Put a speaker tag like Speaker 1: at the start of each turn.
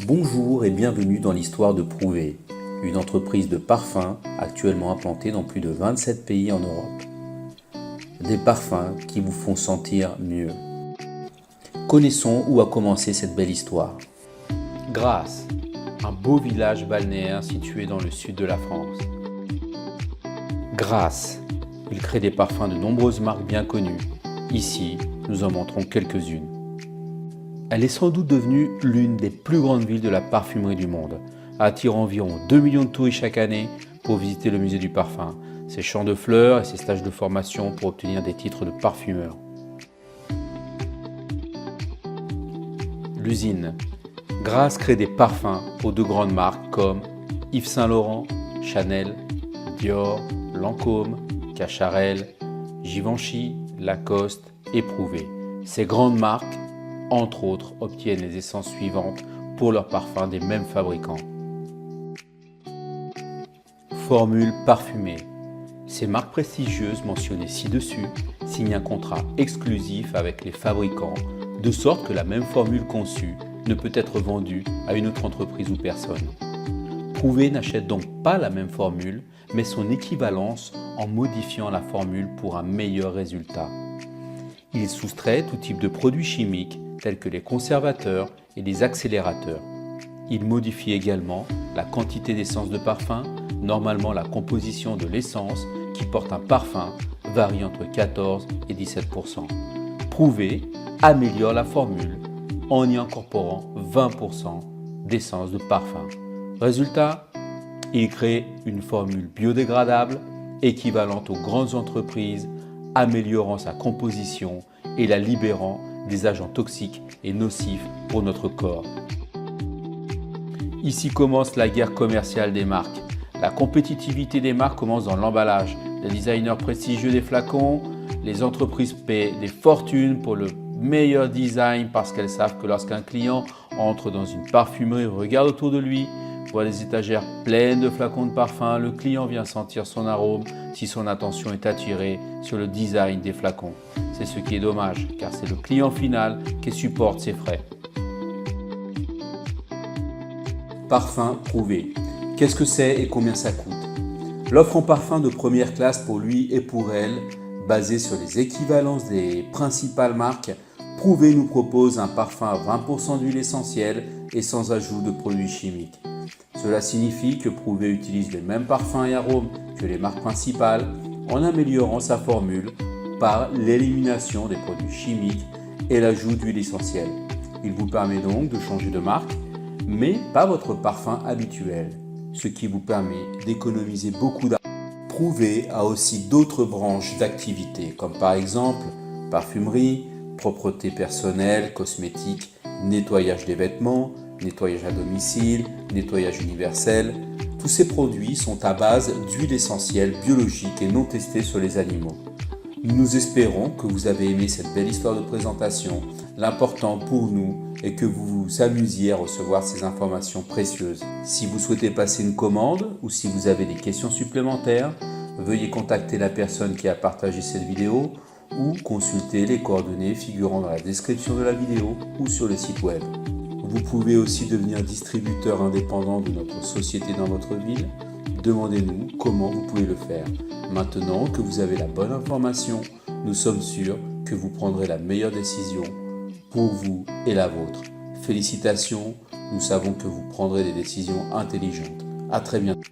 Speaker 1: Bonjour et bienvenue dans l'histoire de Prouvé, une entreprise de parfums actuellement implantée dans plus de 27 pays en Europe. Des parfums qui vous font sentir mieux. Connaissons où a commencé cette belle histoire. Grasse, un beau village balnéaire situé dans le sud de la France. Grasse, il crée des parfums de nombreuses marques bien connues. Ici, nous en montrons quelques-unes. Elle est sans doute devenue l'une des plus grandes villes de la parfumerie du monde, attirant environ 2 millions de touristes chaque année pour visiter le musée du parfum, ses champs de fleurs et ses stages de formation pour obtenir des titres de parfumeur. L'usine. Grasse crée des parfums pour de grandes marques comme Yves Saint Laurent, Chanel, Dior, Lancôme, Cacharel, Givenchy, Lacoste et Prouvé. Ces grandes marques, entre autres, obtiennent les essences suivantes pour leurs parfums des mêmes fabricants. Formule parfumée. Ces marques prestigieuses mentionnées ci-dessus signent un contrat exclusif avec les fabricants, de sorte que la même formule conçue ne peut être vendue à une autre entreprise ou personne. Prouvé n'achète donc pas la même formule, mais son équivalence en modifiant la formule pour un meilleur résultat. Il soustrait tout type de produits chimiques tels que les conservateurs et les accélérateurs. Il modifie également la quantité d'essence de parfum. Normalement, la composition de l'essence qui porte un parfum varie entre 14 et 17%. Prouvé améliore la formule en y incorporant 20% d'essence de parfum. Résultat, il crée une formule biodégradable équivalente aux grandes entreprises, améliorant sa composition et la libérant des agents toxiques et nocifs pour notre corps. Ici commence la guerre commerciale des marques. La compétitivité des marques commence dans l'emballage. Les designers prestigieux des flacons, les entreprises paient des fortunes pour le meilleur design parce qu'elles savent que lorsqu'un client entre dans une parfumerie, regarde autour de lui, voit des étagères pleines de flacons de parfum, le client vient sentir son arôme si son attention est attirée sur le design des flacons. C'est ce qui est dommage, car c'est le client final qui supporte ces frais. Parfum Prouvé. Qu'est-ce que c'est et combien ça coûte? L'offre en parfum de première classe pour lui et pour elle, basée sur les équivalences des principales marques, Prouvé nous propose un parfum à 20% d'huile essentielle et sans ajout de produits chimiques. Cela signifie que Prouvé utilise les mêmes parfums et arômes que les marques principales en améliorant sa formule par l'élimination des produits chimiques et l'ajout d'huile essentielle. Il vous permet donc de changer de marque, mais pas votre parfum habituel, ce qui vous permet d'économiser beaucoup d'argent. Prouvé a aussi d'autres branches d'activité, comme par exemple parfumerie, propreté personnelle, cosmétique, nettoyage des vêtements, nettoyage à domicile, nettoyage universel. Tous ces produits sont à base d'huile essentielle biologique et non testée sur les animaux. Nous espérons que vous avez aimé cette belle histoire de présentation. L'important pour nous est que vous vous amusiez à recevoir ces informations précieuses. Si vous souhaitez passer une commande ou si vous avez des questions supplémentaires, veuillez contacter la personne qui a partagé cette vidéo ou consulter les coordonnées figurant dans la description de la vidéo ou sur le site web. Vous pouvez aussi devenir distributeur indépendant de notre société dans votre ville. Demandez-nous comment vous pouvez le faire. Maintenant que vous avez la bonne information, nous sommes sûrs que vous prendrez la meilleure décision pour vous et la vôtre. Félicitations, nous savons que vous prendrez des décisions intelligentes. À très bientôt.